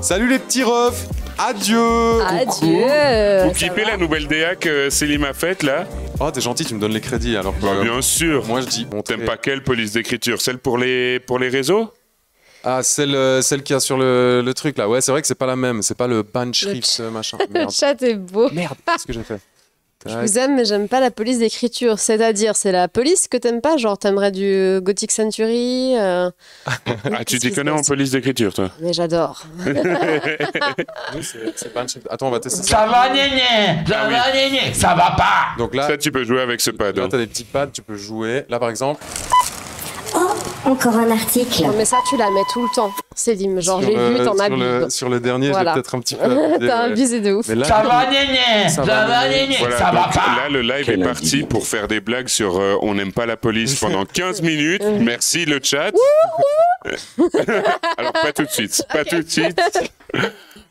Salut les petits refs. Adieu. Adieu. Vous kiffez la nouvelle DA que Célim a faite là? Oh, t'es gentil, tu me donnes les crédits alors. Bien sûr. Moi je dis. T'aimes pas quelle police d'écriture? Celle pour les réseaux? Ah, celle qu'il y a sur le truc là. Ouais, c'est vrai que c'est pas la même. C'est pas le Banschrift machin. Le Merde. chat est beau. Merde, qu'est-ce que j'ai fait? Je vous aime, mais j'aime pas la police d'écriture. C'est-à-dire, c'est la police que t'aimes pas? Genre, t'aimerais du Gothic Century Ah, tu t'y connais en police d'écriture, toi? Mais j'adore. Oui, c'est Banschrift. Attends, on va tester ça. Ça va, néné. Ça va, néné. Ça va pas. Donc là, Ça, tu peux jouer avec ce pad. là hein. t'as des petits pads, tu peux jouer. Là par exemple. Encore un article. Non, mais ça, tu la mets tout le temps, Célim. Genre, j'ai vu, t'en abuses. Sur le dernier, Voilà. j'ai peut-être un petit peu abusé, T'as ouais. abusé de ouf. Mais là, Ça va, néné. Ça va, néné. Voilà, Ça va donc pas. là, le live est parti pour faire des blagues sur on n'aime pas la police pendant 15 minutes. Merci le chat. Alors, pas tout de suite. Pas tout de suite.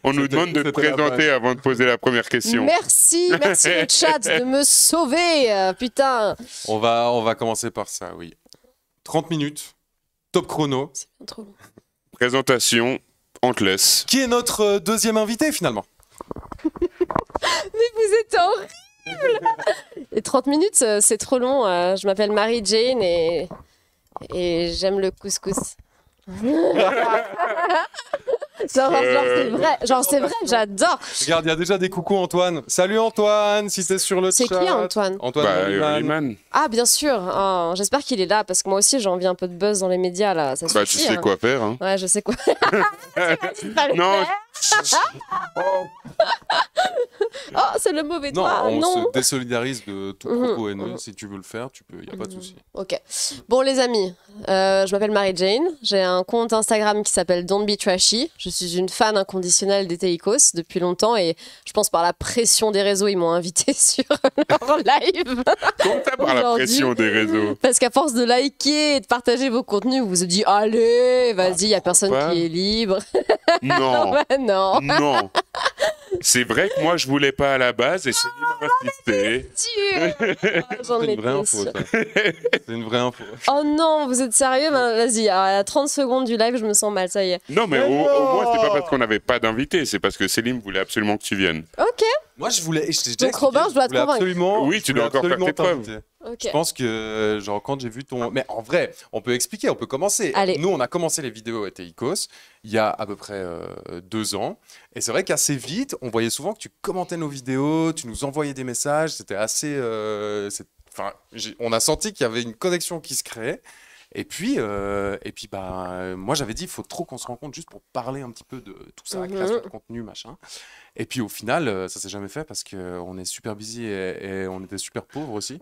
On nous demande de te c'était la présenter avant de poser la première question. Merci le chat de me sauver, putain. on va commencer par ça, oui. 30 minutes, top chrono. C'est bien trop long. Présentation, on te laisse. Qui est notre deuxième invité finalement? Mais vous êtes horrible. Et 30 minutes, c'est trop long. Je m'appelle Marie-Jane et j'aime le couscous. Genre c'est vrai, j'adore. Regarde, il y a déjà des coucous Antoine. Salut Antoine, si t'es sur le chat. C'est qui Antoine? Antoine Bah, Holliman. Holliman. Ah bien sûr. Oh, j'espère qu'il est là parce que moi aussi j'ai envie un peu de buzz dans les médias là. Ça Bah, tu suffit, sais hein. quoi faire, hein. Ouais, je sais quoi. Non, Oh, c'est le mauvais Non, doigt. on Non. se désolidarise de tout propos haineux. Si tu veux le faire, tu peux, il n'y a pas de souci. Ok. Bon, les amis, je m'appelle Marie-Jane. J'ai un compte Instagram qui s'appelle Don't Be Trashy. Je suis une fan inconditionnelle des Teikos depuis longtemps et je pense par la pression des réseaux, ils m'ont invité sur leur live. comment t'as par la Aujourd'hui. pression des réseaux? Parce qu'à force de liker et de partager vos contenus, vous vous dites allez, vas-y, il n'y a personne pas. qui est libre. Non, Ouais, non. non. C'est vrai que moi, je voulais pas à la base et Célim m'a insisté. J'en C'est une étais vraie info, sûre. ça. C'est une vraie info. Oh non, vous êtes sérieux? Ben, vas-y, à 30 secondes du live, je me sens mal, ça y est. Non, mais au moins, c'est pas parce qu'on n'avait pas d'invité, c'est parce que Célim voulait absolument que tu viennes. Ok, Moi, je voulais. Donc, Robin, je dois te convaincre. Absolument. Oui, tu dois encore faire tes preuves. ok. Je pense que, genre, quand j'ai vu ton. Mais en vrai, on peut expliquer, on peut commencer. Allez. Nous, on a commencé les vidéos à Teikos il y a à peu près 2 ans. Et c'est vrai qu'assez vite, on voyait souvent que tu commentais nos vidéos, tu nous envoyais des messages. C'était assez. Enfin, on a senti qu'il y avait une connexion qui se créait. Et puis bah, moi, j'avais dit, il faut trop qu'on se rencontre juste pour parler un petit peu de tout ça, la création de contenu, machin. Et puis au final, ça s'est jamais fait parce qu'on est super busy et on était super pauvres aussi.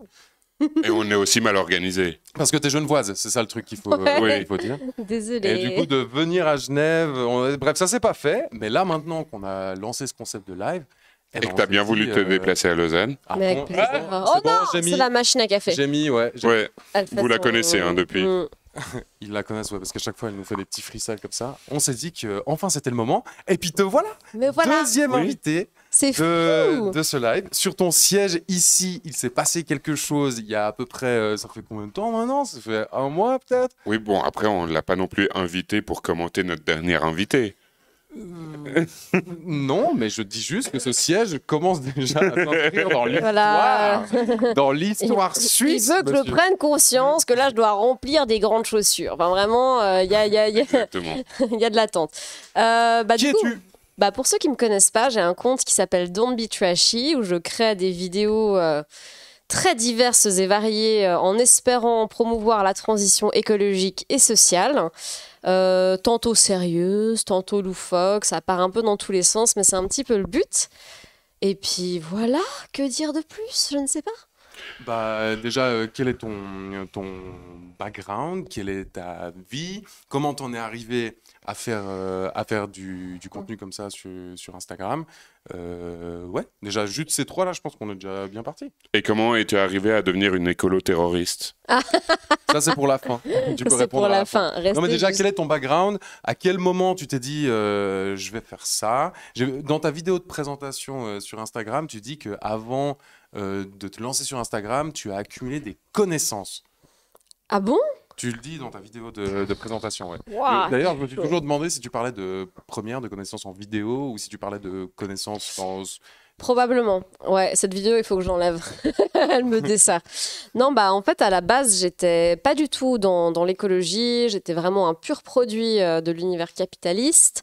Et on est aussi mal organisé. Parce que t'es genevoise, c'est ça le truc qu'il faut, Ouais. il faut dire. Désolée. Et du coup, de venir à Genève, bref, ça s'est pas fait. Mais là, maintenant qu'on a lancé ce concept de live, Et ben, que on t'as s'est bien voulu dit, te déplacer à Lausanne. à Mais avec fond. plaisir. C'est Oh bon, non, j'ai mis- c'est la machine à café. J'ai mis, ouais. Ouais, Elle fait vous la son- connaissez hein, depuis. Ils la connaissent, ouais, parce qu'à chaque fois, elle nous fait des petits freestyles comme ça. On s'est dit que enfin c'était le moment. Et puis te voilà, Mais voilà, deuxième Oui. invité c'est fou. de ce live. Sur ton siège ici, il s'est passé quelque chose il y a à peu près, ça fait combien de temps maintenant? Ça fait 1 mois peut-être? Oui, bon, après, on ne l'a pas non plus invité pour commenter notre dernier invité. Non, mais je dis juste que ce siège commence déjà à s'inscrire dans l'histoire, Voilà. dans l'histoire suisse. Il veut que je monsieur. prenne conscience que là, je dois remplir des grandes chaussures. Enfin, vraiment, il y a Exactement. il y a de l'attente. Bah, Qui du coup, es-tu? bah, pour ceux qui ne me connaissent pas, j'ai un compte qui s'appelle Don't Be Trashy, où je crée des vidéos très diverses et variées en espérant promouvoir la transition écologique et sociale. Tantôt sérieuse, tantôt loufoque, ça part un peu dans tous les sens, mais c'est un petit peu le but. Et puis voilà, que dire de plus? Je ne sais pas. Bah, déjà, quel est ton background? Quelle est ta vie? Comment t'en es arrivé à faire du contenu comme ça sur Instagram? Ouais, déjà, juste ces 3 là, je pense qu'on est déjà bien parti. Et comment es-tu arrivé à devenir une écolo-terroriste? Ça, c'est pour la fin. Tu peux C'est répondre pour à la fin. Non, Restez mais déjà, juste. quel est ton background? À quel moment tu t'es dit, je vais faire ça? Dans ta vidéo de présentation sur Instagram, tu dis qu'avant de te lancer sur Instagram, tu as accumulé des connaissances. Ah bon? Tu le dis dans ta vidéo de présentation, ouais. Waouh. D'ailleurs, je me suis toujours demandé si tu parlais de première, de connaissances en vidéo, ou si tu parlais de connaissances en... Probablement. Ouais, cette vidéo, il faut que j'enlève. Elle me dessert. Non, bah en fait, à la base, j'étais pas du tout dans l'écologie. J'étais vraiment un pur produit de l'univers capitaliste.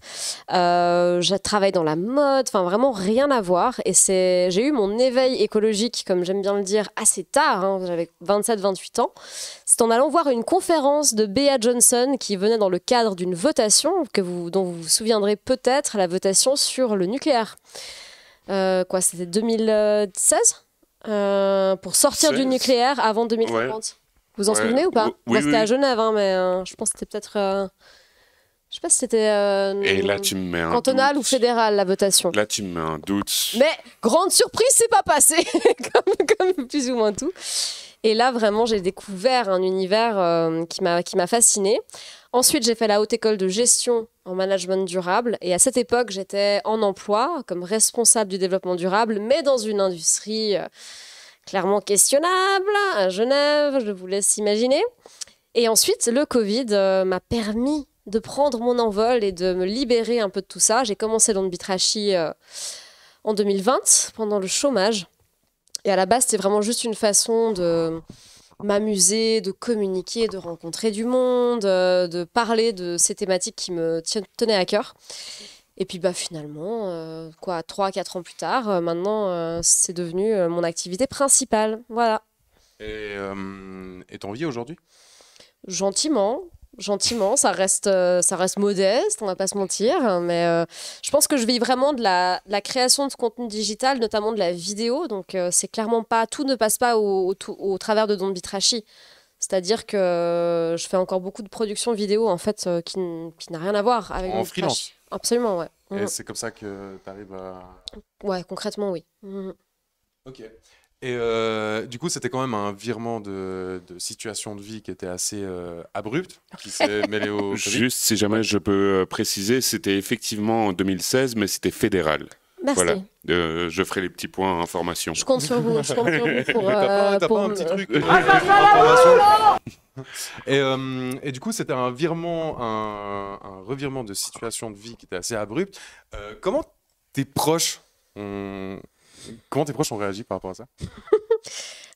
J'ai travaillé dans la mode. Enfin, vraiment rien à voir. Et j'ai eu mon éveil écologique, comme j'aime bien le dire, assez tard. Hein, j'avais 27-28 ans. C'est en allant voir une conférence de Bea Johnson qui venait dans le cadre d'une votation dont vous vous souviendrez peut-être, la votation sur le nucléaire. C'était 2016 pour sortir du nucléaire avant 2050. Ouais. Vous en souvenez ou pas? Oui, C'était oui. à Genève, hein, mais je pense que c'était peut-être... je sais pas si c'était Et là, tu me mets un cantonal doute. ou fédéral, la votation. Là, tu me mets un doute. Mais grande surprise, c'est pas passé, comme plus ou moins tout. Et là, vraiment, j'ai découvert un univers qui m'a fascinée. Ensuite, j'ai fait la haute école de gestion en management durable. Et à cette époque, j'étais en emploi comme responsable du développement durable, mais dans une industrie clairement questionnable, à Genève, je vous laisse imaginer. Et ensuite, le Covid m'a permis de prendre mon envol et de me libérer un peu de tout ça. J'ai commencé Don't Be Trashy en 2020, pendant le chômage. Et à la base, c'était vraiment juste une façon de m'amuser, de communiquer, de rencontrer du monde, de parler de ces thématiques qui me tenaient à cœur. Et puis finalement, 3-4 ans plus tard, maintenant, c'est devenu mon activité principale. Voilà. Et t'en vis aujourd'hui? Gentiment, ça reste modeste, on va pas se mentir, mais je pense que je vis vraiment de la création de contenu digital, notamment de la vidéo, donc c'est clairement pas, tout ne passe pas au travers de Don't Be Trashy. C'est-à-dire que je fais encore beaucoup de production vidéo, en fait, qui n'a rien à voir avec En Don't Be freelance? Trashy. Absolument, ouais. Et c'est comme ça que t'arrives à... Ouais, concrètement, oui. Ok. Et du coup, c'était quand même un virement de situation de vie qui était assez abrupt, qui s'est mêlé au Covid. Juste, si jamais je peux préciser, c'était effectivement en 2016, mais c'était fédéral. Merci. Voilà. Je ferai les petits points information. Je compte sur vous, pour... T'as pour pas un me- petit truc information? Et du coup, c'était un virement, un revirement de situation de vie qui était assez abrupt. Comment tes proches ont réagi par rapport à ça?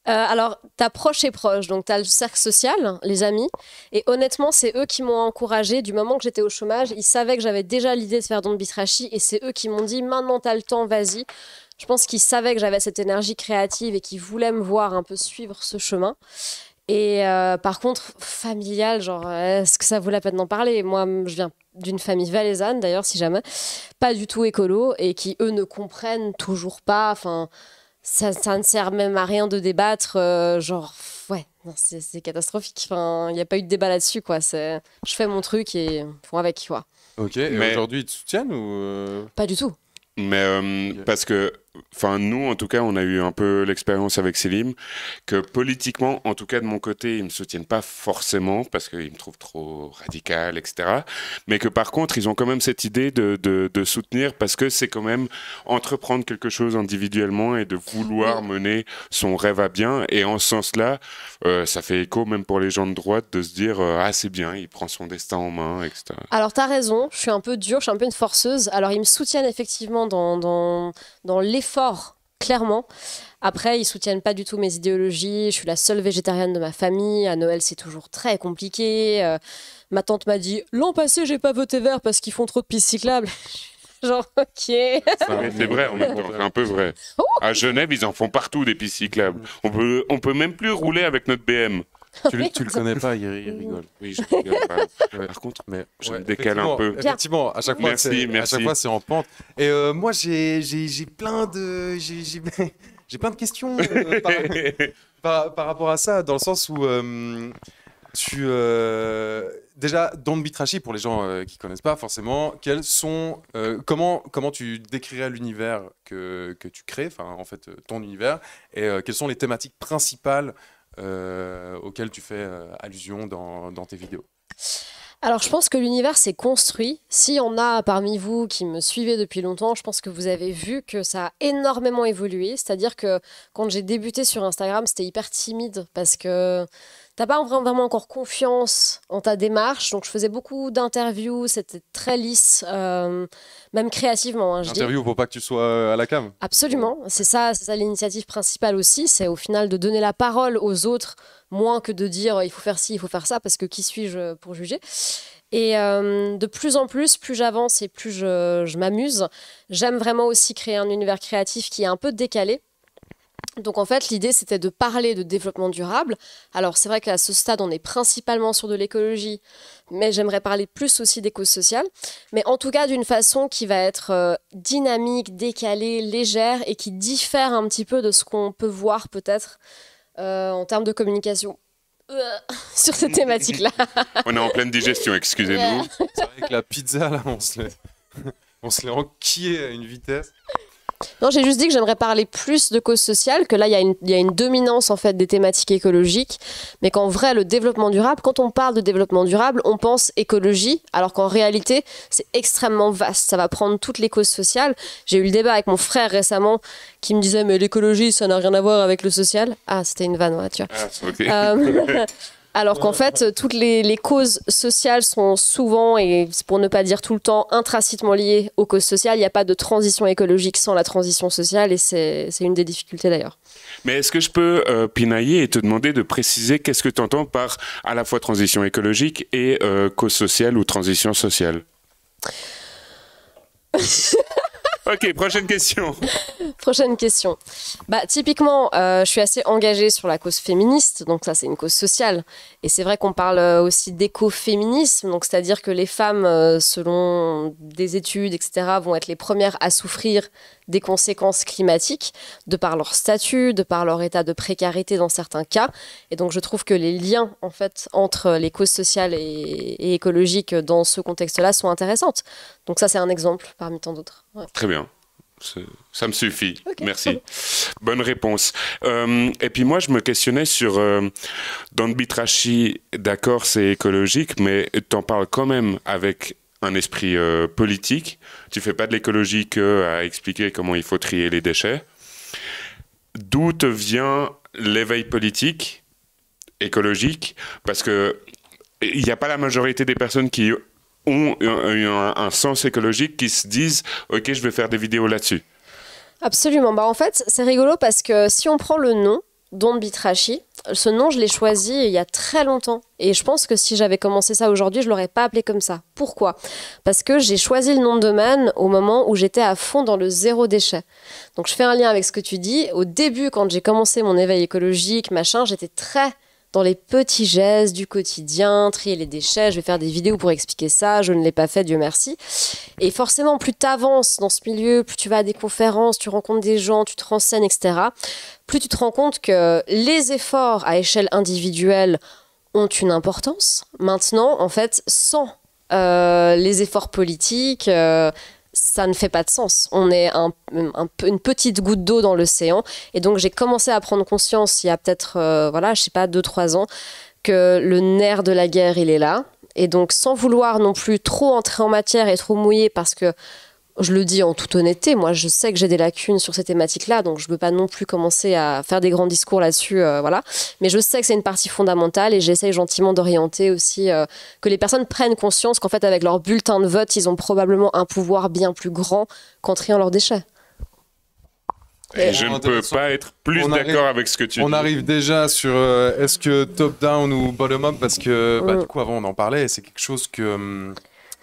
Alors, t'as proche et proche, donc t'as le cercle social, les amis, et honnêtement, c'est eux qui m'ont encouragée du moment que j'étais au chômage. Ils savaient que j'avais déjà l'idée de faire Don't Be Trashy, et c'est eux qui m'ont dit maintenant t'as le temps, vas-y. Je pense qu'ils savaient que j'avais cette énergie créative et qu'ils voulaient me voir un peu suivre ce chemin. Et par contre, familial, genre, est-ce que ça vaut la peine d'en parler? Moi, je viens d'une famille valaisanne, d'ailleurs, si jamais, pas du tout écolo, et qui, eux, ne comprennent toujours pas. Enfin, ça ne sert même à rien de débattre. Ouais, non, c'est catastrophique. Enfin, il n'y a pas eu de débat là-dessus, quoi. Je fais mon truc et font avec, quoi. Ok, et Mais- aujourd'hui, ils te soutiennent ou Pas du tout. Mais parce que, enfin, nous, en tout cas, on a eu un peu l'expérience avec Selim, que politiquement, en tout cas de mon côté, ils me soutiennent pas forcément parce qu'ils me trouvent trop radical, etc. Mais que par contre, ils ont quand même cette idée de soutenir parce que c'est quand même entreprendre quelque chose individuellement et de vouloir mener son rêve à bien. Et en ce sens-là, ça fait écho même pour les gens de droite de se dire ah c'est bien, il prend son destin en main, etc. Alors, t'as raison, je suis un peu dure, je suis un peu une forceuse. Alors, ils me soutiennent effectivement dans l'effort, clairement. Après, ils soutiennent pas du tout mes idéologies. Je suis la seule végétarienne de ma famille. À Noël, c'est toujours très compliqué. Ma tante m'a dit l'an passé, j'ai pas voté vert parce qu'ils font trop de pistes cyclables. Genre, ok. Mais c'est vrai, en même temps, c'est un peu vrai. À Genève, ils en font partout des pistes cyclables. On peut même plus rouler avec notre BM. tu le connais pas, il rigole. Oui, je rigole pas. Ouais. Par contre, Mais je me décale un peu. Effectivement, à chaque fois, Merci, à merci. chaque fois, c'est en pente. Et moi, j'ai plein de, j'ai plein de questions par rapport à ça, dans le sens où déjà, Don't Be Trashy, pour les gens qui connaissent pas forcément, quels sont, comment tu décrirais l'univers que tu crées, enfin en fait ton univers, et quelles sont les thématiques principales auxquelles tu fais allusion dans tes vidéos? Alors, je pense que l'univers s'est construit. S'il y en a parmi vous qui me suivez depuis longtemps, je pense que vous avez vu que ça a énormément évolué. C'est-à-dire que quand j'ai débuté sur Instagram, c'était hyper timide parce que t'as pas vraiment encore confiance en ta démarche. Donc, je faisais beaucoup d'interviews, c'était très lisse, même créativement. Hein, Interview pour pas que tu sois à la cam. Absolument, c'est ça l'initiative principale aussi, c'est au final de donner la parole aux autres, moins que de dire il faut faire ci, il faut faire ça, parce que qui suis-je pour juger. Et de plus en plus j'avance et plus je m'amuse, j'aime vraiment aussi créer un univers créatif qui est un peu décalé. Donc en fait, l'idée, c'était de parler de développement durable. Alors c'est vrai qu'à ce stade, on est principalement sur de l'écologie, mais j'aimerais parler plus aussi des causes sociales. Mais en tout cas, d'une façon qui va être dynamique, décalée, légère et qui diffère un petit peu de ce qu'on peut voir peut-être en termes de communication sur ces thématiques-là. On est en pleine digestion, excusez-nous. C'est vrai que la pizza, là, on se l'est enquillé à une vitesse. Non, j'ai juste dit que j'aimerais parler plus de causes sociales, que là, il y a une dominance en fait des thématiques écologiques, mais qu'en vrai, le développement durable, quand on parle de développement durable, on pense écologie, alors qu'en réalité, c'est extrêmement vaste. Ça va prendre toutes les causes sociales. J'ai eu le débat avec mon frère récemment qui me disait « mais l'écologie, ça n'a rien à voir avec le social ». Ah, c'était une vanne, ouais, tu vois. Ah, ok. Alors qu'en fait, toutes les causes sociales sont souvent, et pour ne pas dire tout le temps, intrinsèquement liées aux causes sociales. Il n'y a pas de transition écologique sans la transition sociale, et c'est une des difficultés d'ailleurs. Mais est-ce que je peux pinailler et te demander de préciser qu'est-ce que tu entends par à la fois transition écologique et cause sociale ou transition sociale? Ok, prochaine question. Prochaine question. Typiquement, je suis assez engagée sur la cause féministe, donc ça c'est une cause sociale. Et c'est vrai qu'on parle aussi d'écoféminisme, donc c'est-à-dire que les femmes, selon des études, etc., vont être les premières à souffrir des conséquences climatiques, de par leur statut, de par leur état de précarité dans certains cas. Et donc je trouve que les liens en fait, entre les causes sociales et écologiques dans ce contexte-là sont intéressantes. Donc ça c'est un exemple parmi tant d'autres. Ouais. Très bien. Ça me suffit. Okay. Merci. Bonne réponse. Et puis moi, je me questionnais sur Don't Be Trashy, d'accord, c'est écologique, mais tu en parles quand même avec un esprit politique. Tu fais pas de l'écologie qu'à expliquer comment il faut trier les déchets. D'où te vient l'éveil politique, écologique? Parce que il n'y a pas la majorité des personnes qui ont un sens écologique qui se disent « Ok, je vais faire des vidéos là-dessus ». Absolument. En fait, c'est rigolo parce que si on prend le nom, Don't Be Trashy, ce nom, je l'ai choisi il y a très longtemps. Et je pense que si j'avais commencé ça aujourd'hui, je ne l'aurais pas appelé comme ça. Pourquoi? Parce que j'ai choisi le nom de domaine au moment où j'étais à fond dans le zéro déchet. Donc je fais un lien avec ce que tu dis. Au début, quand j'ai commencé mon éveil écologique, j'étais très dans les petits gestes du quotidien, trier les déchets, je vais faire des vidéos pour expliquer ça, je ne l'ai pas fait, Dieu merci. Et forcément, plus tu avances dans ce milieu, plus tu vas à des conférences, tu rencontres des gens, tu te renseignes, etc., plus tu te rends compte que les efforts à échelle individuelle ont une importance. Maintenant, en fait, sans les efforts politiques, ça ne fait pas de sens. On est une petite goutte d'eau dans l'océan. Et donc, j'ai commencé à prendre conscience il y a peut-être, 2-3 ans, que le nerf de la guerre, il est là. Et donc, sans vouloir non plus trop entrer en matière et trop mouiller, parce que, je le dis en toute honnêteté, moi, je sais que j'ai des lacunes sur ces thématiques-là, donc je ne veux pas non plus commencer à faire des grands discours là-dessus, voilà. Mais je sais que c'est une partie fondamentale et j'essaye gentiment d'orienter aussi que les personnes prennent conscience qu'en fait, avec leur bulletin de vote, ils ont probablement un pouvoir bien plus grand qu'en triant leurs déchets. Et je ne peux pas être plus d'accord avec ce que tu dis. On arrive déjà sur est-ce que top-down ou bottom-up, parce que du coup, avant, on en parlait, et c'est quelque chose que...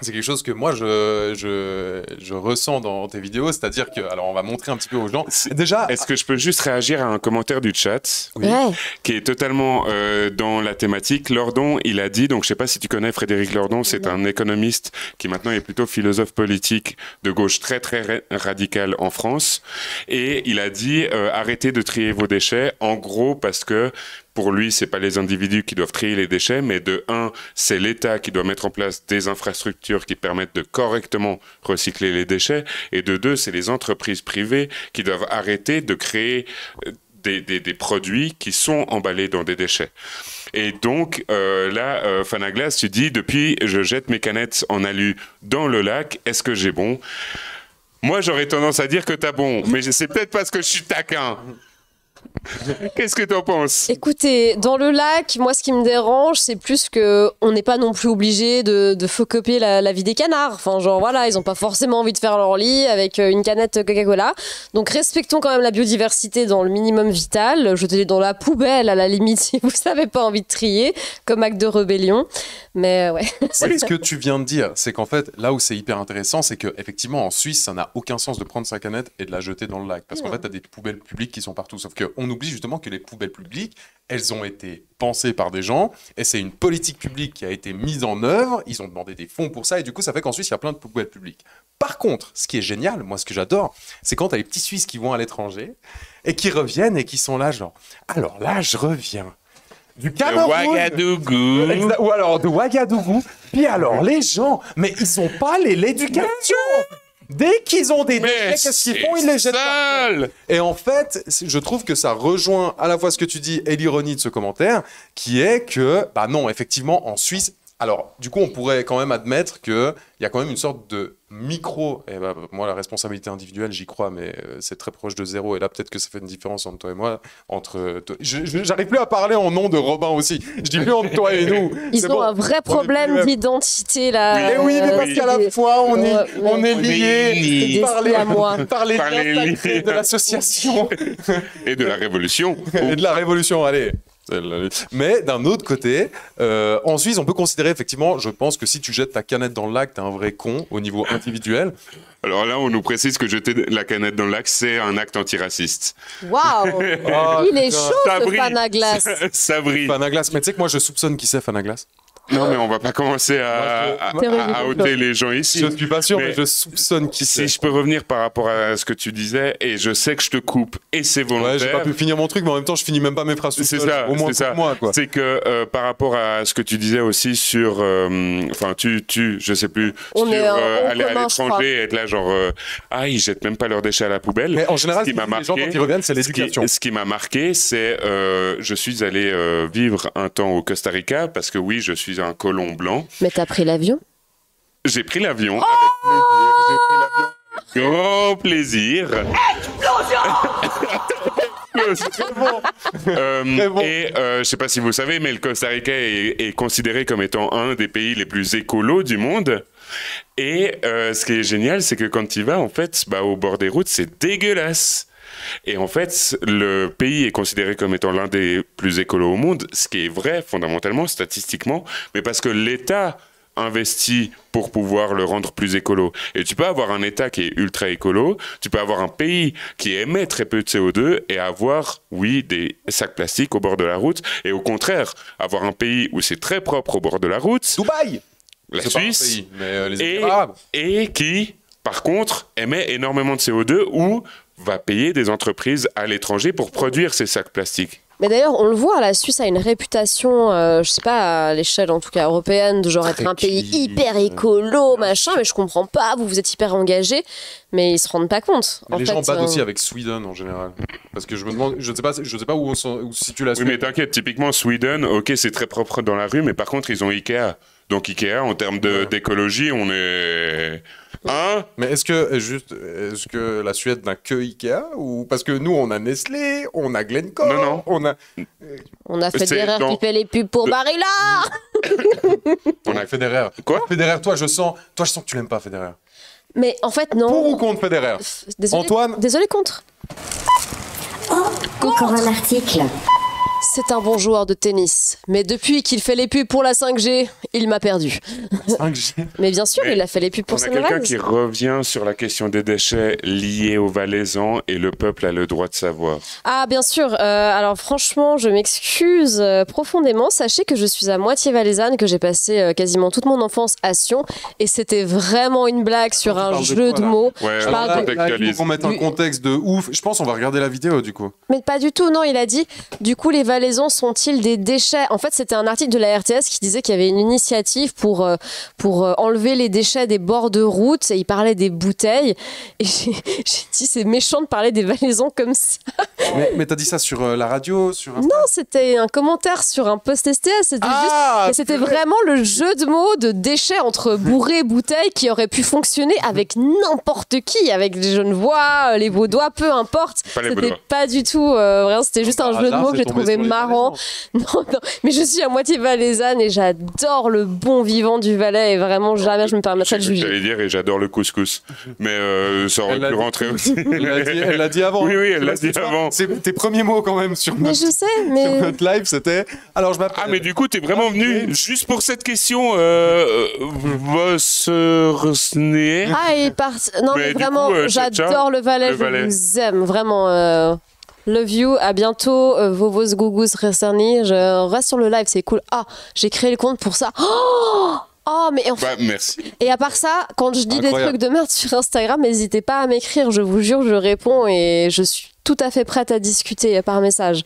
C'est quelque chose que moi, je ressens dans tes vidéos, c'est-à-dire que... Alors, on va montrer un petit peu aux gens. Déjà... Est-ce que je peux juste réagir à un commentaire du chat qui est totalement dans la thématique? Lordon, il a dit, donc je ne sais pas si tu connais Frédéric Lordon, c'est un économiste qui maintenant est plutôt philosophe politique de gauche très, très radical en France. Et il a dit, arrêtez de trier vos déchets, en gros, parce que... Pour lui, c'est pas les individus qui doivent trier les déchets, mais de un, c'est l'État qui doit mettre en place des infrastructures qui permettent de correctement recycler les déchets, et de deux, c'est les entreprises privées qui doivent arrêter de créer des produits qui sont emballés dans des déchets. Et donc, là, Fanaglas, tu dis, depuis, je jette mes canettes en alu dans le lac, est-ce que j'ai bon? Moi, j'aurais tendance à dire que t'as bon, mais c'est peut-être parce que je suis taquin. Qu'est-ce que t'en penses? Écoutez, dans le lac, moi, ce qui me dérange, c'est plus que on n'est pas non plus obligé de photocopier la vie des canards. Enfin, genre, voilà, ils n'ont pas forcément envie de faire leur lit avec une canette Coca-Cola. Donc, respectons quand même la biodiversité dans le minimum vital. Jetez-les dans la poubelle, à la limite, si vous n'avez pas envie de trier, comme acte de rébellion. Mais ouais. C'est ce que tu viens de dire, c'est qu'en fait, là où c'est hyper intéressant, c'est qu'effectivement, en Suisse, ça n'a aucun sens de prendre sa canette et de la jeter dans le lac. Parce qu'en fait, tu as des poubelles publiques qui sont partout. Sauf qu'on oublie justement que les poubelles publiques, elles ont été pensées par des gens et c'est une politique publique qui a été mise en œuvre. Ils ont demandé des fonds pour ça et du coup, ça fait qu'en Suisse, il y a plein de poubelles publiques. Par contre, ce qui est génial, moi, ce que j'adore, c'est quand tu as les petits Suisses qui vont à l'étranger et qui reviennent et qui sont là, genre, alors là, je reviens du Cameroun, Ouagadougou. ou alors de Ouagadougou. Puis alors, les gens, mais ils ont pas l'éducation. Dès qu'ils ont des déchets, qu'est-ce qu'ils font? Ils les jettent par terre. Et en fait, je trouve que ça rejoint à la fois ce que tu dis et l'ironie de ce commentaire, qui est que, bah non, effectivement, en Suisse, alors, du coup, on pourrait quand même admettre qu'il y a quand même une sorte de micro, et bah, moi, la responsabilité individuelle, j'y crois, mais c'est très proche de zéro, et là, peut-être que ça fait une différence entre toi et moi, j'arrive plus à parler en nom de Robin aussi, je dis plus entre toi et nous. Ils ont un vrai problème d'identité, là. Mais oui, mais parce qu'à la fois, on est liés par les liens sacrés de l'association. Et de la révolution. Et de la révolution, allez. Mais d'un autre côté, en Suisse, on peut considérer effectivement, je pense que si tu jettes ta canette dans le lac, t'es un vrai con au niveau individuel. Alors là, on nous précise que jeter la canette dans le lac, c'est un acte antiraciste. Waouh. Il est chaud, ce Fanaglas. Ça brille. Fanaglas, mais tu sais que moi, je soupçonne qui c'est Fanaglas. Non, mais on va pas commencer à ôter les gens ici. Je suis pas sûr, mais je soupçonne qui c'est. Si je peux revenir par rapport à ce que tu disais, et je sais que je te coupe, et c'est volontaire. Ouais, j'ai pas pu finir mon truc, mais en même temps, je finis même pas mes phrases. C'est ça, au moins c'est ça. Moi, quoi. C'est que par rapport à ce que tu disais aussi sur, enfin, je sais plus, on sur aller à l'étranger et être là genre, ils jettent même pas leurs déchets à la poubelle. Mais en général, les gens quand ils reviennent, c'est l'éducation. Ce qui m'a marqué, c'est, je suis allé vivre un temps au Costa Rica parce que oui, je suis un colon blanc. Mais t'as pris l'avion? J'ai pris l'avion avec plaisir. J'ai pris l'avion avec grand plaisir. Explosion. Et je sais pas si vous savez, mais le Costa Rica est considéré comme étant un des pays les plus écolos du monde. Et ce qui est génial, c'est que quand tu y vas, en fait, au bord des routes, c'est dégueulasse. Et en fait, le pays est considéré comme étant l'un des plus écolos au monde, ce qui est vrai fondamentalement, statistiquement, mais parce que l'État investit pour pouvoir le rendre plus écolo. Et tu peux avoir un État qui est ultra écolo, tu peux avoir un pays qui émet très peu de CO2 et avoir, oui, des sacs plastiques au bord de la route, et au contraire, avoir un pays où c'est très propre au bord de la route, Dubaï, la Suisse, mais et qui, par contre, émet énormément de CO2 ou va payer des entreprises à l'étranger pour produire ces sacs plastiques. Mais d'ailleurs, on le voit, la Suisse a une réputation, je sais pas, à l'échelle en tout cas européenne, de genre être un pays hyper écolo, machin, mais je comprends pas, vous êtes hyper engagés, mais ils se rendent pas compte. Les gens battent aussi avec Sweden en général. Parce que je me demande, je sais pas où se situe la Suède. Oui, mais t'inquiète, typiquement Sweden, ok, c'est très propre dans la rue, mais par contre, ils ont Ikea. Donc Ikea, en termes d'écologie, on est... Hein? Mais est-ce que la Suède n'a que Ikea ou parce que nous on a Nestlé, on a Glencore, non. on a Federer qui fait les pubs pour Barilla. On a Federer. Quoi? Federer, toi je sens que tu l'aimes pas Federer. Mais en fait non. Pour ou contre Federer? Antoine? Désolé, contre. Oh, encore un article. C'est un bon joueur de tennis, mais depuis qu'il fait les pubs pour la 5G, il m'a perdu. 5G. Mais bien sûr, il a fait les pubs pour On a quelqu'un Sunrise. qui revient sur la question des déchets liés aux Valaisans et le peuple a le droit de savoir. Ah, bien sûr. Alors franchement, je m'excuse profondément. Sachez que je suis à moitié valaisanne, que j'ai passé quasiment toute mon enfance à Sion, et c'était vraiment une blague sur un jeu de mots. Ouais, Je parle de... Là, il faut qu'on mette un contexte de ouf. Je pense qu'on va regarder la vidéo du coup. Mais pas du tout, non, il a dit, du coup les valaisons sont-ils des déchets? En fait, c'était un article de la RTS qui disait qu'il y avait une initiative pour enlever les déchets des bords de route, et il parlait des bouteilles. Et j'ai dit, c'est méchant de parler des valaisons comme ça. Mais t'as dit ça sur la radio, sur Insta? Non, c'était un commentaire sur un post STS. C'était vraiment le jeu de mots de déchets entre bourré et bouteille qui aurait pu fonctionner avec n'importe qui, avec les Genevois, les Vaudois, peu importe. C'était pas du tout vraiment, c'était juste un jeu de mots que j'ai trouvé marrant. Non, mais je suis à moitié valaisanne et j'adore le bon vivant du Valais, et vraiment jamais je me permettrais de juger. J'allais dire, et j'adore le couscous, mais ça aurait pu rentrer aussi. Elle l'a dit avant. Oui, elle l'a dit avant. C'est tes premiers mots quand même sur mais notre, je sais, mais... sur notre live, c'était... Alors je m'appelle... Ah, mais du coup, t'es vraiment venu juste pour cette question Vossersné. Ah, il part... Non, mais vraiment, j'adore le Valais, je vous aime, vraiment... Love you, à bientôt, Vovos Gougous Resserni. Je reste sur le live, c'est cool. Ah, j'ai créé le compte pour ça. Oh, mais enfin... merci. Et à part ça, quand je dis des trucs de merde sur Instagram, n'hésitez pas à m'écrire, je vous jure, je réponds et je suis tout à fait prête à discuter par message.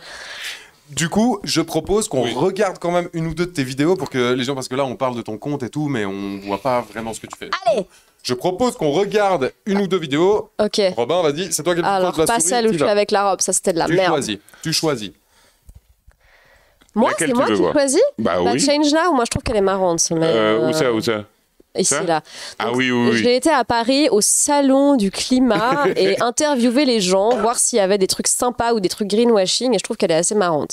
Du coup, je propose qu'on regarde quand même une ou deux de tes vidéos pour que les gens, parce que là on parle de ton compte et tout, mais on voit pas vraiment ce que tu fais. Allez! Je propose qu'on regarde une ou deux vidéos. Ok. Robin, vas-y, c'est toi qui as le alors, pas celle où je suis avec la robe, ça c'était de la merde. Tu choisis. Moi, c'est moi qui choisis? Bah oui. Change Now, moi je trouve qu'elle est marrante. Mais, où ça? Ici, là. Donc, oui. J'ai été à Paris au salon du climat et interviewer les gens, voir s'il y avait des trucs sympas ou des trucs greenwashing, et je trouve qu'elle est assez marrante.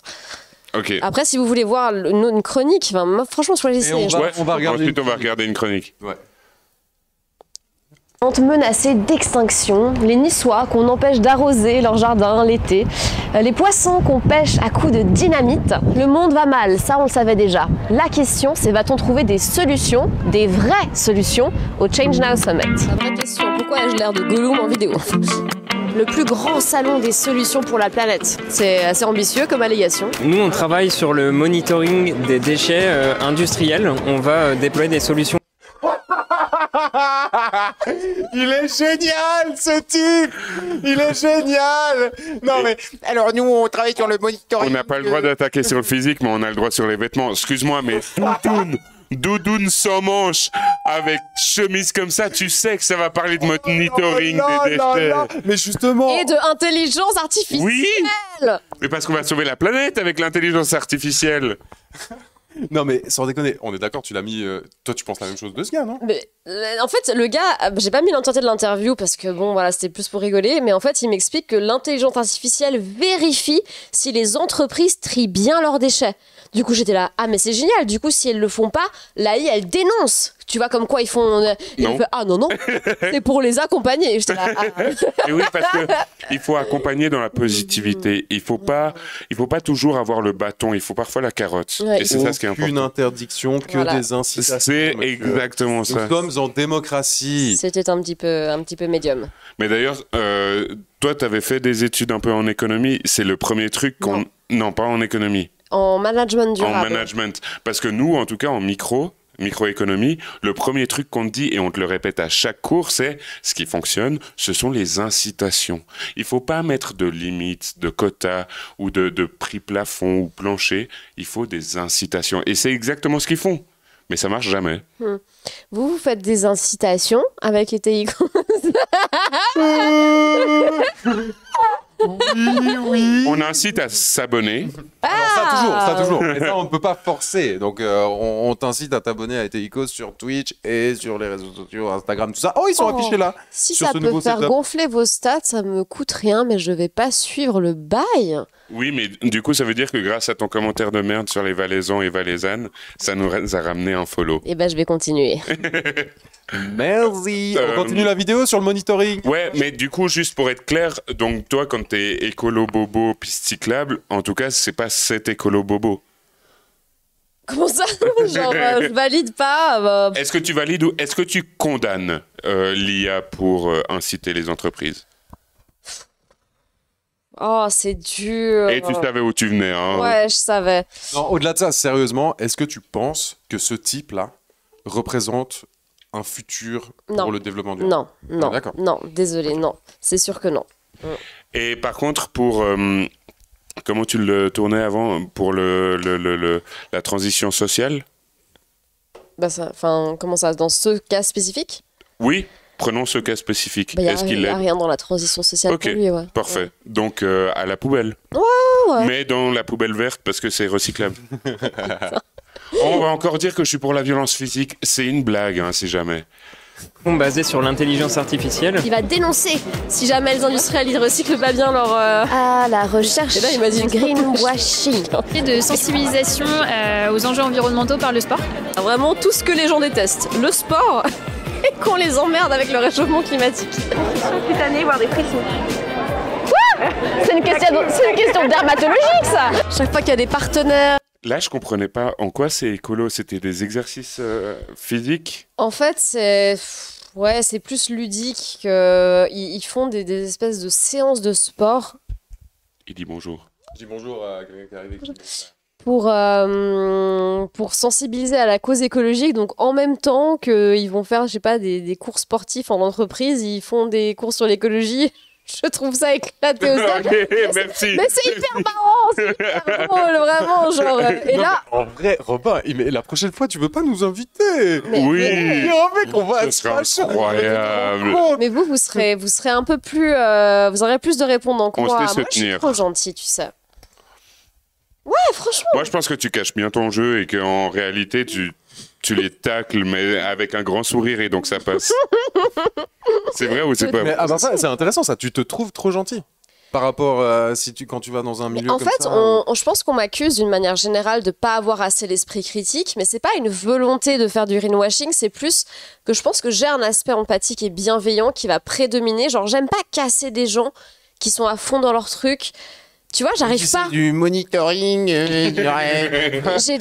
Ok. Après, si vous voulez voir une chronique, franchement, choisissez. On va regarder. Ensuite, on va regarder une chronique. Ouais. Menacés d'extinction, les Niçois qu'on empêche d'arroser leur jardin l'été, les poissons qu'on pêche à coups de dynamite. Le monde va mal, ça on le savait déjà. La question, c'est va-t-on trouver des solutions, des vraies solutions au Change Now Summit? La vraie question, pourquoi ai-je l'air de Gollum en vidéo? Le plus grand salon des solutions pour la planète. C'est assez ambitieux comme allégation. Nous, on travaille sur le monitoring des déchets industriels. On va déployer des solutions. Il est génial, ce type! Il est génial! Non mais, alors nous on travaille sur le monitoring. On n'a pas le droit d'attaquer sur le physique, mais on a le droit sur les vêtements. Excuse-moi, mais doudoune sans manche, avec chemise comme ça, tu sais que ça va parler de monitoring des déchets. Mais justement... Et de intelligence artificielle. Oui! Mais parce qu'on va sauver la planète avec l'intelligence artificielle. Non mais sans déconner, on est d'accord, tu l'as mis... toi tu penses la même chose de ce gars, non? Mais, en fait, le gars, j'ai pas mis l'entièreté de l'interview parce que bon, voilà, c'était plus pour rigoler, mais en fait, il m'explique que l'intelligence artificielle vérifie si les entreprises trient bien leurs déchets. Du coup, j'étais là, ah mais c'est génial, du coup, si elles le font pas, l'AI, elle dénonce. Tu vois, comme quoi ils font... Il fait, ah non, c'est pour les accompagner. J'étais là, Et oui, parce que il faut accompagner dans la positivité. Il faut pas toujours avoir le bâton, il faut parfois la carotte. Ouais. Et c'est ça ce qui est important. Une interdiction, que des incitations. C'est exactement ça. Nous sommes en démocratie. C'était un petit peu médium. Mais d'ailleurs, toi, tu avais fait des études un peu en économie. C'est le premier truc qu'on... Non, pas en économie. En management durable. En management. Parce que nous, en tout cas, en microéconomie, le premier truc qu'on te dit, et on te le répète à chaque cours, c'est ce qui fonctionne, ce sont les incitations. Il faut pas mettre de limites, de quotas ou de prix plafond ou plancher. Il faut des incitations. Et c'est exactement ce qu'ils font. Mais ça marche jamais. Vous faites des incitations avec les TI. Oui. On incite à s'abonner. Alors ça toujours. Mais ça, on ne peut pas forcer. Donc, on t'incite à t'abonner à Eteikos sur Twitch et sur les réseaux sociaux, Instagram, tout ça. Oh, ils sont affichés là. Si ça peut faire gonfler vos stats, ça me coûte rien, mais je vais pas suivre le bail. Oui, mais du coup, ça veut dire que grâce à ton commentaire de merde sur les Valaisans et Valaisannes, ça nous a ramené un follow. Eh ben, je vais continuer. Merci. On continue la vidéo sur le monitoring. Ouais, mais du coup, juste pour être clair, donc toi, quand t'es écolo-bobo piste cyclable, en tout cas, c'est pas cet écolo-bobo. Comment ça? Genre, je valide pas. Est-ce que tu valides ou est-ce que tu condamnes l'IA pour inciter les entreprises? Oh, c'est dur. Et tu savais où tu venais, hein? Ouais, je savais. Non, au-delà de ça, sérieusement, est-ce que tu penses que ce type-là représente un futur pour le développement durable? Non, d'accord. Non, désolé, non. C'est sûr que non. Et par contre, pour Comment tu le tournais avant pour la transition sociale? Comment ça, dans ce cas spécifique? Oui, prenons ce cas spécifique. Il Est-ce qu'il n'y a l'aide? rien dans la transition sociale Ok, pour lui, ouais. parfait. Ouais. Donc, à la poubelle. Ouais. Mais dans la poubelle verte, parce que c'est recyclable. On va encore dire que je suis pour la violence physique. C'est une blague, hein, si jamais. Basé sur l'intelligence artificielle. Il va dénoncer si jamais les industriels ils recyclent pas bien leur... À la recherche Et là, il m'a dit du greenwashing. Et de sensibilisation aux enjeux environnementaux par le sport. Vraiment tout ce que les gens détestent. Le sport et qu'on les emmerde avec le réchauffement climatique. Cutanée, voire des frissons. C'est une question dermatologique, ça. Chaque fois qu'il y a des partenaires... Là, je comprenais pas en quoi c'est écolo. C'était des exercices physiques? En fait, c'est plus ludique. Ils font des espèces de séances de sport Il dit bonjour. Je dis bonjour à quelqu'un qui arrive. pour sensibiliser à la cause écologique. Donc, en même temps qu'ils vont faire, je sais pas, des cours sportifs en entreprise, ils font des cours sur l'écologie. Je trouve ça éclaté au sol. Merci. Mais c'est hyper marrant, c'est hyper drôle, vraiment, genre. Et Non, là, mais en vrai, Robin, mais la prochaine fois, tu veux pas nous inviter? Oui. Mec, on va Ce serait incroyable. mais vous serez un peu plus, vous aurez plus de répondants que On se moi. laisse Moi, je suis tenir. trop gentil, tu sais. Ouais, franchement. Moi, je pense que tu caches bien ton jeu et qu'en réalité, tu les tacles, mais avec un grand sourire, et donc ça passe. C'est vrai ou c'est pas Mais vrai? ça, c'est intéressant, ça. Tu te trouves trop gentil par rapport à quand tu vas dans un milieu En comme fait, ça. je pense qu'on m'accuse d'une manière générale de pas avoir assez l'esprit critique, mais c'est pas une volonté de faire du greenwashing, c'est plus que je pense que j'ai un aspect empathique et bienveillant qui va prédominer. Genre, j'aime pas casser des gens qui sont à fond dans leur truc. Tu vois, j'arrive pas. Du monitoring, J'ai de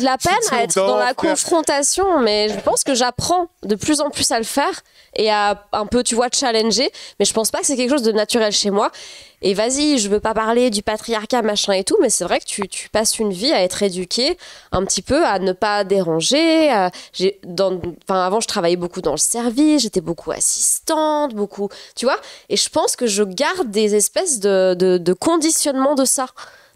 la peine à être dans la confrontation, mais je pense que j'apprends de plus en plus à le faire et à un peu, tu vois, challenger. Mais je pense pas que c'est quelque chose de naturel chez moi. Et vas-y, je veux pas parler du patriarcat, machin et tout, mais c'est vrai que tu passes une vie à être éduqué un petit peu, à ne pas déranger. Avant, je travaillais beaucoup dans le service, j'étais beaucoup assistante, beaucoup, tu vois. Et je pense que je garde des espèces de conditionnement de ça.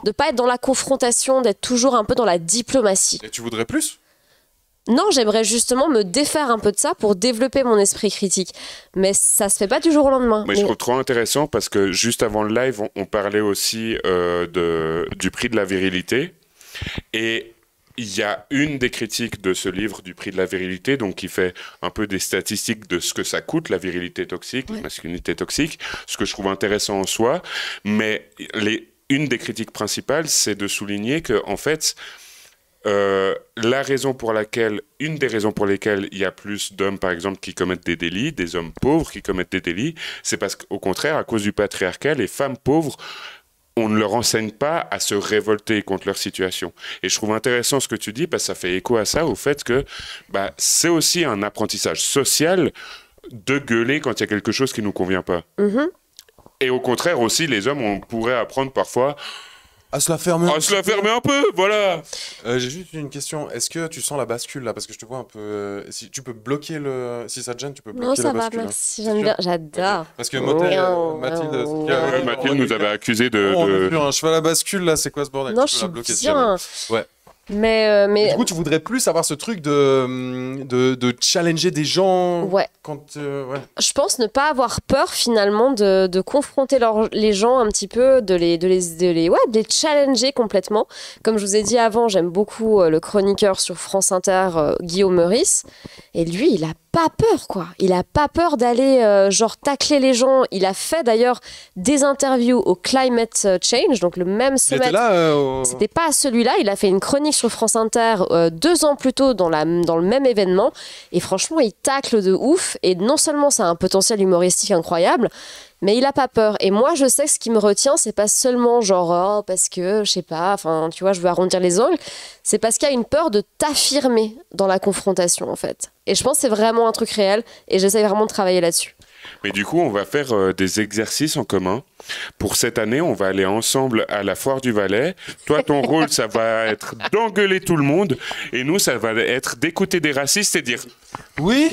De pas être dans la confrontation, d'être toujours un peu dans la diplomatie. Et tu voudrais plus? Non, j'aimerais justement me défaire un peu de ça pour développer mon esprit critique. Mais ça se fait pas du jour au lendemain. Mais je trouve trop intéressant parce que juste avant le live, on parlait aussi du prix de la virilité. Et il y a une des critiques de ce livre du prix de la virilité, donc qui fait un peu des statistiques de ce que ça coûte, la virilité toxique, la masculinité toxique, ce que je trouve intéressant en soi. Mais une des critiques principales, c'est de souligner que, en fait, une des raisons pour lesquelles il y a plus d'hommes, par exemple, qui commettent des délits, des hommes pauvres qui commettent des délits, c'est parce qu'au contraire, à cause du patriarcat, les femmes pauvres, on ne leur enseigne pas à se révolter contre leur situation. Et je trouve intéressant ce que tu dis, parce que ça fait écho à ça, au fait que c'est aussi un apprentissage social de gueuler quand il y a quelque chose qui ne nous convient pas. Mm-hmm. Et au contraire aussi, les hommes, on pourrait apprendre parfois à se la fermer un peu, voilà. J'ai juste une question. Est-ce que tu sens la bascule là? Parce que je te vois un peu. Si tu peux bloquer si ça te gêne, tu peux bloquer la bascule. Non, ça va, merci. J'aime bien, j'adore. Parce que Mathilde nous avait accusé de. On est sur un cheval à bascule là, c'est quoi ce bordel? Non, tu je peux la suis bloquer, bien. Ouais. Mais du coup, tu voudrais plus avoir ce truc de challenger des gens. Ouais. Quand je pense ne pas avoir peur finalement de confronter les gens un petit peu, de les challenger complètement. Comme je vous ai dit avant, j'aime beaucoup le chroniqueur sur France Inter, Guillaume Meurice. Et lui, il a pas peur, quoi. Il a pas peur d'aller tacler les gens. Il a fait d'ailleurs des interviews au Climate Change, donc le même summit. Il était là C'était pas celui-là. Il a fait une chronique sur France Inter 2 ans plus tôt dans le même événement. Et franchement, il tacle de ouf. Et non seulement ça a un potentiel humoristique incroyable, mais il a pas peur. Et moi, je sais que ce qui me retient, c'est pas seulement parce que, je sais pas, enfin, tu vois, je veux arrondir les angles. C'est parce qu'il y a une peur de t'affirmer dans la confrontation, en fait. Et je pense que c'est vraiment un truc réel. Et j'essaie vraiment de travailler là-dessus. Mais du coup, on va faire des exercices en commun. Pour cette année, on va aller ensemble à la Foire du Valais. Toi, ton rôle, ça va être d'engueuler tout le monde. Et nous, ça va être d'écouter des racistes et dire... Oui,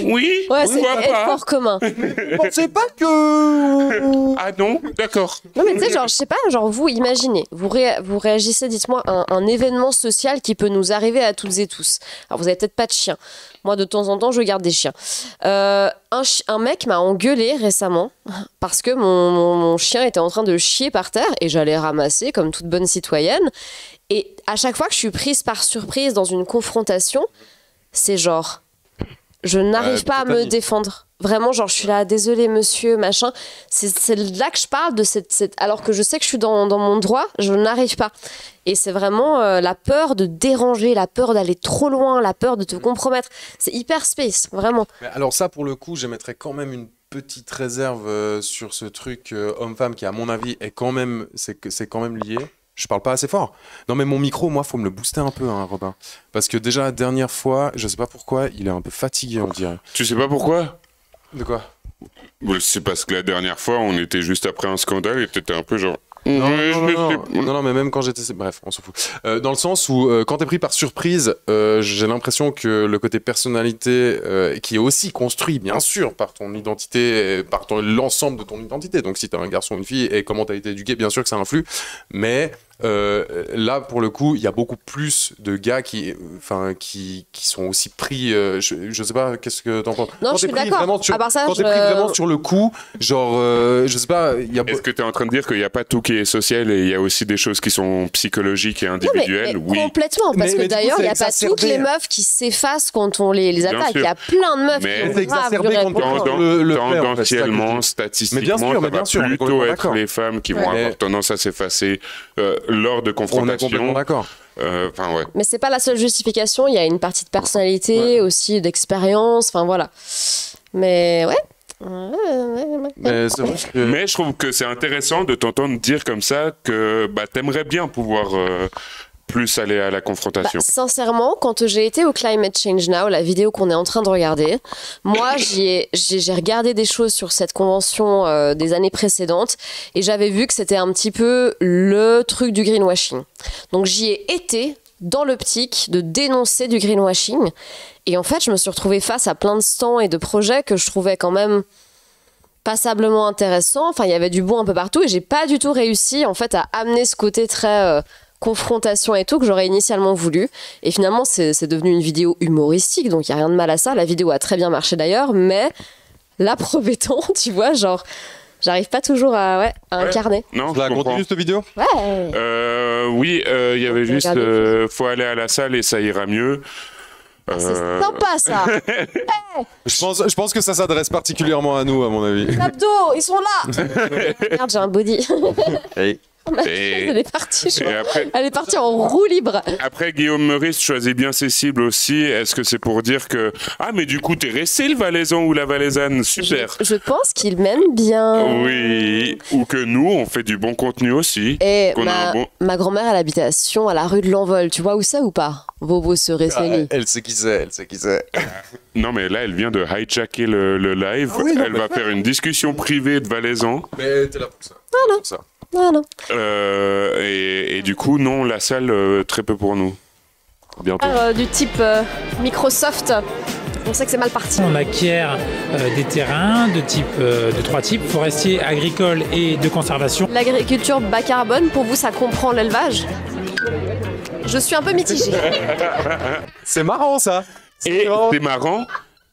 Ouais, c'est pourquoi un pas effort commun. Vous pensez pas que Ah non, d'accord. Non mais tu sais, genre, je sais pas, genre vous imaginez, vous réagissez, dites-moi, un événement social qui peut nous arriver à toutes et tous. Alors vous avez peut-être pas de chien. Moi de temps en temps je garde des chiens. Un mec m'a engueulé récemment parce que mon chien était en train de chier par terre et j'allais ramasser comme toute bonne citoyenne. Et à chaque fois que je suis prise par surprise dans une confrontation, c'est genre, je n'arrive pas à me défendre. Vraiment, genre, je suis là, désolé monsieur, machin. C'est là que je parle de cette... Alors que je sais que je suis dans mon droit, je n'arrive pas. Et c'est vraiment la peur de déranger, la peur d'aller trop loin, la peur de te compromettre. C'est hyper space, vraiment. Mais alors ça, pour le coup, j'émettrais quand même une petite réserve sur ce truc homme-femme qui, à mon avis, c'est quand même lié. Je parle pas assez fort. Non, mais mon micro, moi, faut me le booster un peu, hein, Robin. Parce que déjà, la dernière fois, je sais pas pourquoi, il est un peu fatigué, on dirait. Tu sais pas pourquoi? De quoi? C'est parce que la dernière fois, on était juste après un scandale et t'étais un peu genre... Non, mais même quand j'étais... Bref, on s'en fout. Dans le sens où, quand t'es pris par surprise, j'ai l'impression que le côté personnalité, qui est aussi construit, bien sûr, par ton identité, par l'ensemble de ton identité. Donc, si t'es un garçon ou une fille, et comment t'as été éduqué, bien sûr que ça influe. Mais là, pour le coup, il y a beaucoup plus de gars qui sont aussi pris... je sais pas, qu'est-ce que t'en penses? Non, je suis d'accord. Quand t'es pris vraiment sur le coup, genre, je sais pas... Est-ce que t'es en train de dire qu'il n'y a pas tout qui est social et il y a aussi des choses qui sont psychologiques et individuelles? Non, mais complètement, parce que d'ailleurs, il n'y a pas toutes les meufs qui s'effacent quand on les attaque. Il y a plein de meufs qui ont grave tendanciellement, statistiquement, ça va plutôt être les femmes qui vont avoir tendance à s'effacer lors de confrontations. On est complètement d'accord. Ouais. Mais c'est pas la seule justification, il y a une partie de personnalité, aussi d'expérience, enfin voilà. Mais ouais. Mais je trouve que c'est intéressant de t'entendre dire comme ça que t'aimerais bien pouvoir plus aller à la confrontation. Sincèrement, quand j'ai été au Climate Change Now, la vidéo qu'on est en train de regarder, moi j'ai regardé des choses sur cette convention des années précédentes et j'avais vu que c'était un petit peu le truc du greenwashing. Donc j'y ai été dans l'optique de dénoncer du greenwashing. Et en fait, je me suis retrouvée face à plein de stands et de projets que je trouvais quand même passablement intéressants. Enfin, il y avait du bon un peu partout et j'ai pas du tout réussi en fait à amener ce côté très confrontation et tout que j'aurais initialement voulu. Et finalement, c'est devenu une vidéo humoristique, donc il y a rien de mal à ça. La vidéo a très bien marché d'ailleurs, mais la preuve étant, tu vois, genre... J'arrive pas toujours à incarner. Non, je la continue cette vidéo. Ouais. Oui, il y avait juste faut aller à la salle et ça ira mieux. C'est sympa ça. Je pense que ça s'adresse particulièrement à nous, à mon avis. Les abdos, ils sont là. Regarde, j'ai un body. Hey. Elle est partie, elle est partie en roue libre. Après, Guillaume Meurice choisit bien ses cibles aussi. Est-ce que c'est pour dire que mais du coup t'es resté le Valaisan ou la Valaisanne? Super. Je pense qu'il m'aime bien. Oui. Ou que nous on fait du bon contenu aussi. Et ma grand-mère elle habite à Sion, à la rue de l'Envol. Tu vois où c'est ou pas? Bobo se récélie. Elle sait qui c'est, Non mais là elle vient de hijacker le live. Elle va faire une discussion privée de Valaisan. Mais t'es là pour ça. Voilà. Voilà. Et du coup, non, la salle, très peu pour nous. Bientôt. Du type Microsoft, on sait que c'est mal parti. On acquiert des terrains de trois types, forestier, agricole et de conservation. L'agriculture bas carbone, pour vous, ça comprend l'élevage? Je suis un peu mitigée. C'est marrant, ça. C'est marrant.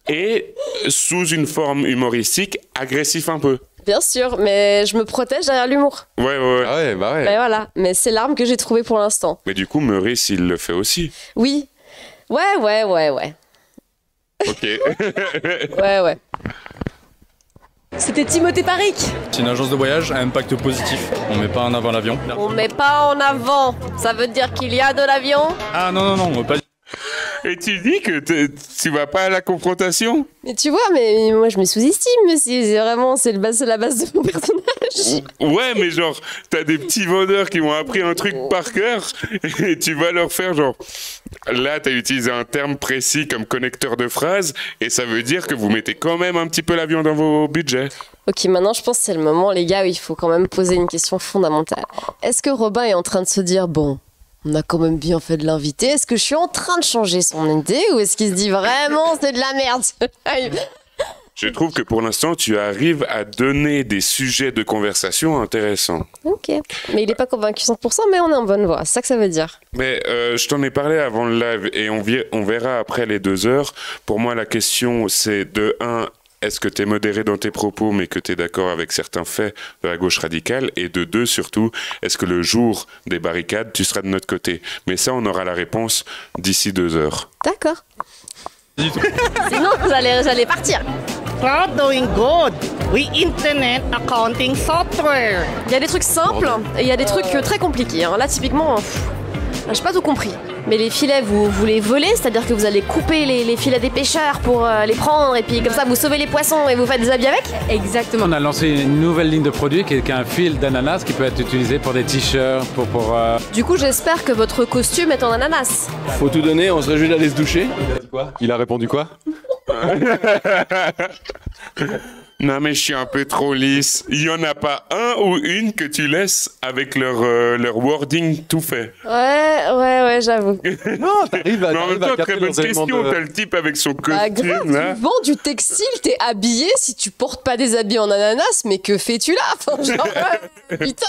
Et sous une forme humoristique, agressif un peu. Bien sûr, mais je me protège derrière l'humour. Ouais. Ah ouais, bah ouais. Mais voilà, mais c'est l'arme que j'ai trouvée pour l'instant. Mais du coup, Meurice, il le fait aussi. Oui. Ouais. Ok. Ouais. C'était Timothée Paric. C'est une agence de voyage à impact positif. On met pas en avant l'avion. On met pas en avant. Ça veut dire qu'il y a de l'avion? Ah non, on veut pas. Et tu dis que tu vas pas à la confrontation? Mais tu vois, mais moi je me sous-estime, c'est vraiment c'est la base de mon personnage. Ouais, mais genre t'as des petits vendeurs qui ont appris un truc par cœur et tu vas leur faire genre là t'as utilisé un terme précis comme connecteur de phrases et ça veut dire que vous mettez quand même un petit peu l'avion dans vos budgets. Ok, maintenant je pense que c'est le moment les gars où il faut quand même poser une question fondamentale. Est-ce que Robin est en train de se dire bon, on a quand même bien fait de l'inviter. Est-ce que je suis en train de changer son idée ou est-ce qu'il se dit vraiment c'est de la merde? Je trouve que pour l'instant, tu arrives à donner des sujets de conversation intéressants. Ok. Mais il n'est pas convaincu 100%, mais on est en bonne voie. C'est ça que ça veut dire. Mais je t'en ai parlé avant le live et on verra après les 2 heures. Pour moi, la question, c'est de 1, est-ce que tu es modéré dans tes propos, mais que tu es d'accord avec certains faits de la gauche radicale? Et de 2, surtout, est-ce que le jour des barricades, tu seras de notre côté? Mais ça, on aura la réponse d'ici 2 heures. D'accord. Sinon, j'allais partir. Cloud doing good. We internet accounting software. Il y a des trucs simples et il y a des trucs très compliqués. Hein. Là, typiquement, j'ai pas tout compris. Mais les filets, vous les volez, c'est-à-dire que vous allez couper les filets des pêcheurs pour les prendre et puis comme ça vous sauvez les poissons et vous faites des habits avec? Exactement. On a lancé une nouvelle ligne de produits qui est un fil d'ananas qui peut être utilisé pour des t-shirts, Du coup, j'espère que votre costume est en ananas. Faut tout donner, on se réjouit d'aller se doucher. Il a répondu quoi? Non, mais je suis un peu trop lisse. Il n'y en a pas un ou une que tu laisses avec leur wording tout fait. Ouais, j'avoue. Non, t'arrives à. Mais en même temps, très bonne question. T'as le type avec son costume, grave, là. tu vends du textile, t'es habillé si tu portes pas des habits en ananas, mais que fais-tu là? Enfin, genre, putain.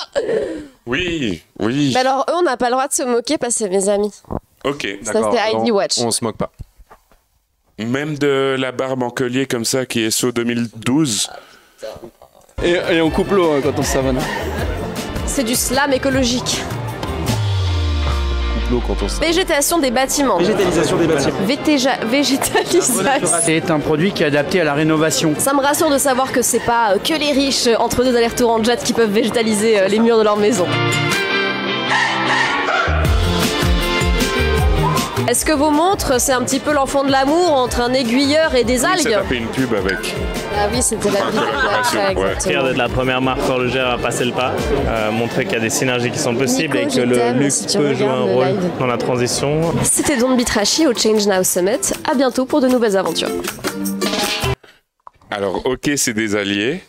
Oui, oui. Mais alors, eux, on n'a pas le droit de se moquer parce que c'est mes amis. Ok, ça, c'était ID Watch. On se moque pas. Même de la barbe en collier comme ça qui est SO 2012. Et on coupe l'eau quand on se savonne. C'est du slam écologique. Végétation des bâtiments. Végétalisation des bâtiments. Végétalisation. C'est un produit qui est adapté à la rénovation. Ça me rassure de savoir que c'est pas que les riches entre 2 allers-retours en jet qui peuvent végétaliser les murs de leur maison. Est-ce que vos montres, c'est un petit peu l'enfant de l'amour entre un aiguilleur et des algues? Ça fait une pub avec. Ah oui, c'était la pub. Fier d'être la première marque horlogère à passer le pas, montrer qu'il y a des synergies qui sont possibles et que le luxe peut jouer un rôle dans la transition. C'était Don't Be Trashy au Change Now Summit. À bientôt pour de nouvelles aventures. Alors, ok, c'est des alliés.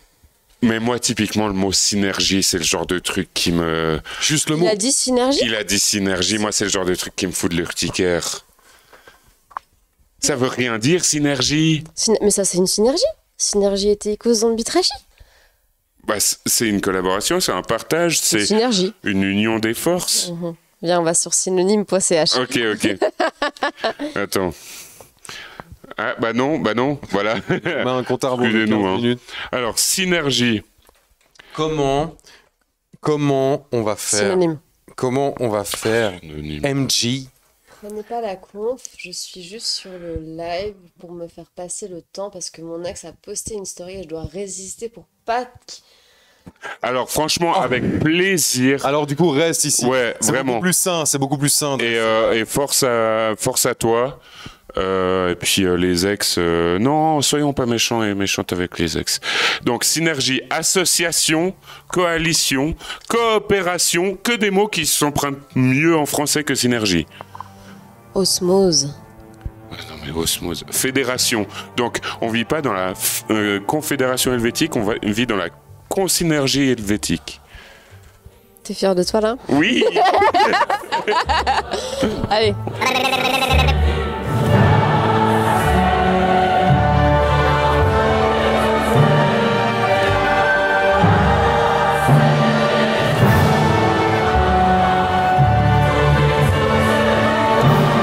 Mais moi, typiquement, le mot synergie, c'est le genre de truc qui me... Juste le mot. Il a dit synergie? Il a dit synergie. Moi, c'est le genre de truc qui me fout de l'urticaire. Ça veut rien dire, synergie. Mais ça, c'est une synergie. Synergie était cause Don't Be Trashy. Bah, c'est une collaboration, c'est un partage, c'est synergie. Une union des forces. Viens, on va sur synonyme.ch. Ok. Attends. Ah, bah non, voilà. On a un compte à rebours de 15 minutes. Alors, synergie. Comment on va faire Synonyme. Comment on va faire MJ? Prenez pas la conf, je suis juste sur le live pour me faire passer le temps parce que mon ex a posté une story et je dois résister pour pas... Alors franchement, avec plaisir. Alors du coup, reste ici. Ouais, c'est vraiment. C'est beaucoup plus sain. Et force à toi. Et puis les ex, non, soyons pas méchants et méchantes avec les ex. Donc synergie, association, coalition, coopération, que des mots qui s'empruntent mieux en français que synergie. Osmose. Non mais osmose. Fédération. Donc on vit pas dans la confédération helvétique, on vit dans la consynergie helvétique. T'es fier de toi là? Oui. Allez.